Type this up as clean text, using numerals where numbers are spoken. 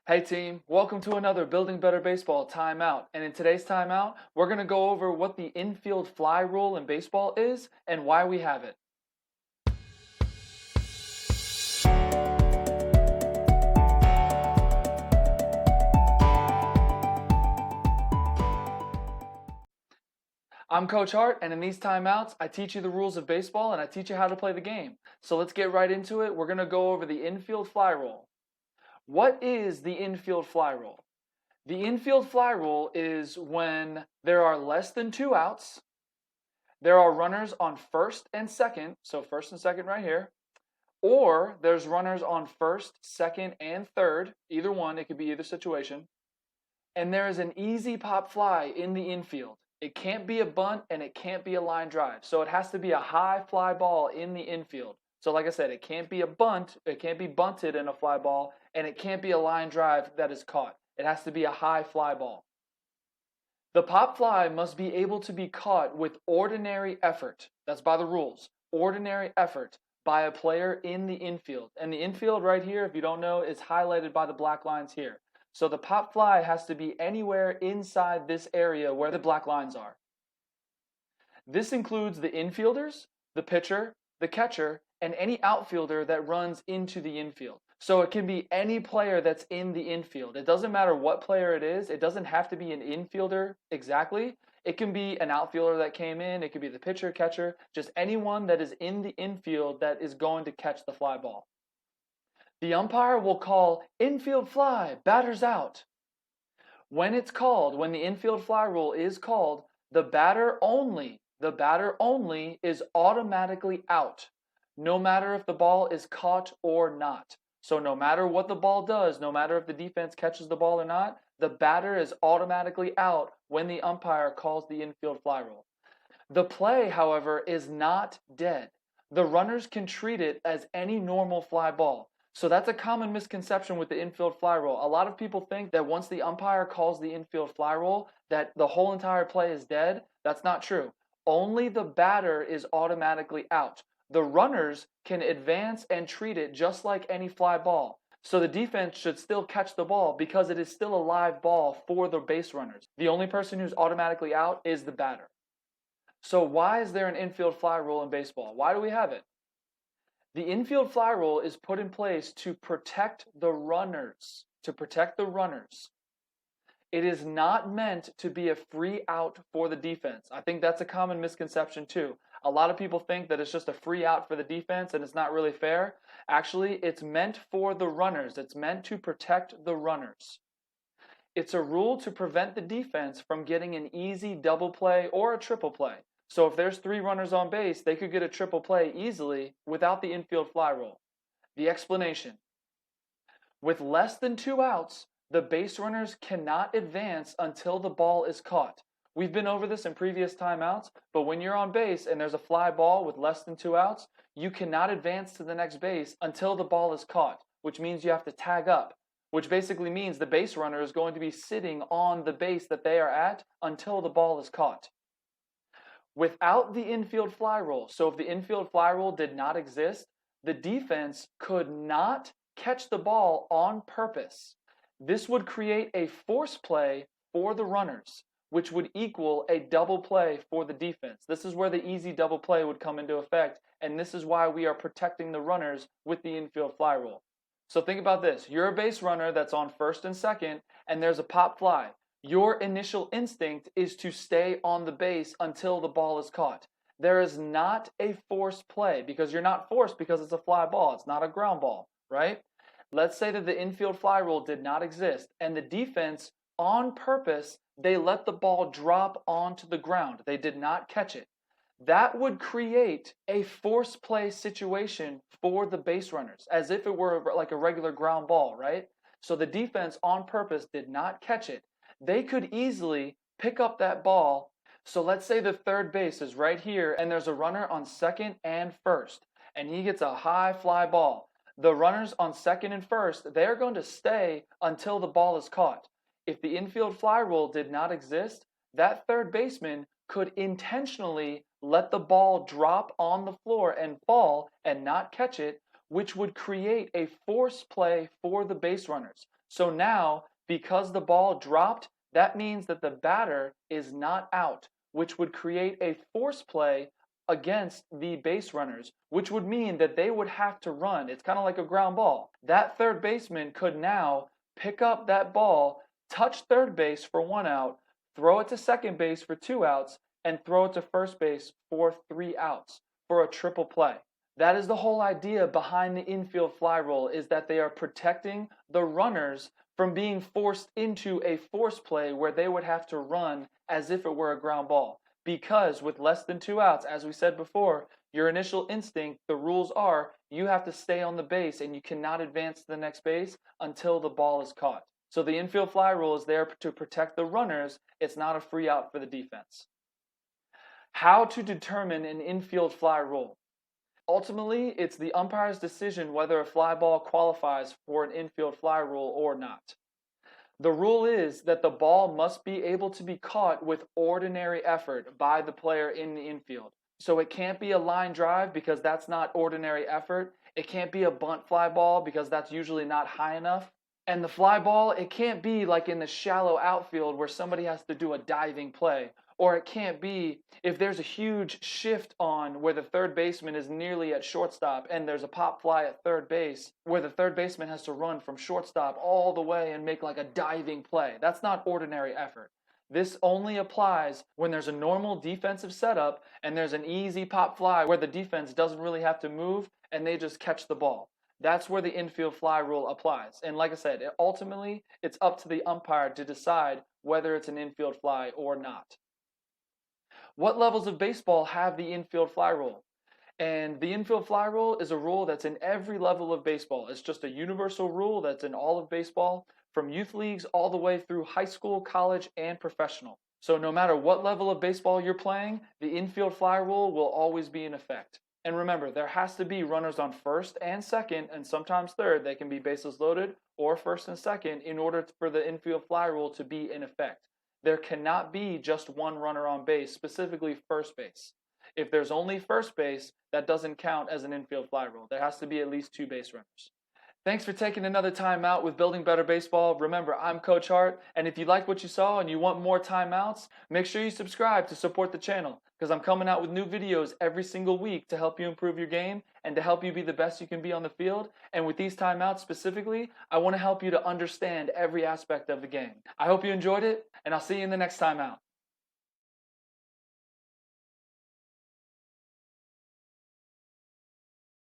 Hey team, welcome to another Building Better Baseball timeout. And in today's timeout, we're going to go over what the infield fly rule in baseball is and why we have it. I'm Coach Hart, and in these timeouts, I teach you the rules of baseball and I teach you how to play the game. So let's get right into it. We're going to go over the infield fly rule. What is the infield fly rule? The infield fly rule is when there are less than 2 outs, there are runners on first and second, so first and second right here, or there's runners on first, second, and third, either one, it could be either situation, and there is an easy pop fly in the infield. It can't be a bunt and it can't be a line drive, so it has to be a high fly ball in the infield. So like I said, it can't be a bunt, it can't be bunted in a fly ball, and it can't be a line drive that is caught. It has to be a high fly ball. The pop fly must be able to be caught with ordinary effort. That's by the rules. Ordinary effort by a player in the infield. And the infield right here, if you don't know, is highlighted by the black lines here. So the pop fly has to be anywhere inside this area where the black lines are. This includes the infielders, the pitcher, the catcher, and any outfielder that runs into the infield. So it can be any player that's in the infield. It doesn't matter what player it is. It doesn't have to be an infielder exactly. It can be an outfielder that came in. It could be the pitcher, catcher, just anyone that is in the infield that is going to catch the fly ball. The umpire will call infield fly, batters out. When it's called, when the infield fly rule is called, the batter only is automatically out, no matter if the ball is caught or not. So no matter what the ball does, no matter if the defense catches the ball or not, the batter is automatically out when the umpire calls the infield fly rule. The play, however, is not dead. The runners can treat it as any normal fly ball. So that's a common misconception with the infield fly rule. A lot of people think that once the umpire calls the infield fly rule, that the whole entire play is dead. That's not true. Only the batter is automatically out. The runners can advance and treat it just like any fly ball. So the defense should still catch the ball because it is still a live ball for the base runners. The only person who's automatically out is the batter. So why is there an infield fly rule in baseball? Why do we have it? The infield fly rule is put in place to protect the runners. It is not meant to be a free out for the defense. I think that's a common misconception too. A lot of people think that it's just a free out for the defense and it's not really fair. Actually, it's meant for the runners. It's meant to protect the runners. It's a rule to prevent the defense from getting an easy double play or a triple play. So if there's 3 runners on base, they could get a triple play easily without the infield fly rule. The explanation: with less than 2 outs, the base runners cannot advance until the ball is caught. We've been over this in previous timeouts, but when you're on base and there's a fly ball with less than 2 outs, you cannot advance to the next base until the ball is caught, which means you have to tag up, which basically means the base runner is going to be sitting on the base that they are at until the ball is caught. Without the infield fly rule, so if the infield fly rule did not exist, the defense could not catch the ball on purpose. This would create a force play for the runners, which would equal a double play for the defense. This is where the easy double play would come into effect, and this is why we are protecting the runners with the infield fly rule. So think about this. You're a base runner that's on first and second, and there's a pop fly. Your initial instinct is to stay on the base until the ball is caught. There is not a force play because you're not forced because it's a fly ball. It's not a ground ball, right? Let's say that the infield fly rule did not exist and the defense, on purpose, they let the ball drop onto the ground. They did not catch it. That would create a force play situation for the base runners, as if it were like a regular ground ball, right? So the defense, on purpose, did not catch it. They could easily pick up that ball. So let's say the third base is right here and there's a runner on second and first, and he gets a high fly ball. The runners on second and first, they're going to stay until the ball is caught. If the infield fly rule did not exist, that third baseman could intentionally let the ball drop on the floor and fall and not catch it, which would create a force play for the base runners. So now, because the ball dropped, that means that the batter is not out, which would create a force play against the base runners, which would mean that they would have to run. It's kind of like a ground ball. That third baseman could now pick up that ball, touch third base for 1 out, throw it to second base for 2 outs, and throw it to first base for 3 outs for a triple play. That is the whole idea behind the infield fly rule, is that they are protecting the runners from being forced into a force play where they would have to run as if it were a ground ball. Because with less than 2 outs, as we said before, your initial instinct, the rules are, you have to stay on the base and you cannot advance to the next base until the ball is caught. So the infield fly rule is there to protect the runners. It's not a free out for the defense. How to determine an infield fly rule? Ultimately, it's the umpire's decision whether a fly ball qualifies for an infield fly rule or not. The rule is that the ball must be able to be caught with ordinary effort by the player in the infield. So it can't be a line drive because that's not ordinary effort. It can't be a bunt fly ball because that's usually not high enough. And the fly ball, it can't be like in the shallow outfield where somebody has to do a diving play. Or it can't be if there's a huge shift on where the third baseman is nearly at shortstop and there's a pop fly at third base where the third baseman has to run from shortstop all the way and make like a diving play. That's not ordinary effort. This only applies when there's a normal defensive setup and there's an easy pop fly where the defense doesn't really have to move and they just catch the ball. That's where the infield fly rule applies. And like I said, ultimately, it's up to the umpire to decide whether it's an infield fly or not. What levels of baseball have the infield fly rule? And the infield fly rule is a rule that's in every level of baseball. It's just a universal rule that's in all of baseball, from youth leagues all the way through high school, college, and professional. So no matter what level of baseball you're playing, the infield fly rule will always be in effect. And remember, there has to be runners on first and second, and sometimes third. They can be bases loaded or first and second in order for the infield fly rule to be in effect. There cannot be just one runner on base, specifically first base. If there's only first base, that doesn't count as an infield fly rule. There has to be at least 2 base runners. Thanks for taking another time out with Building Better Baseball. Remember, I'm Coach Hart, and if you like what you saw and you want more timeouts, make sure you subscribe to support the channel, because I'm coming out with new videos every single week to help you improve your game and to help you be the best you can be on the field. And with these timeouts specifically, I want to help you to understand every aspect of the game. I hope you enjoyed it, and I'll see you in the next timeout.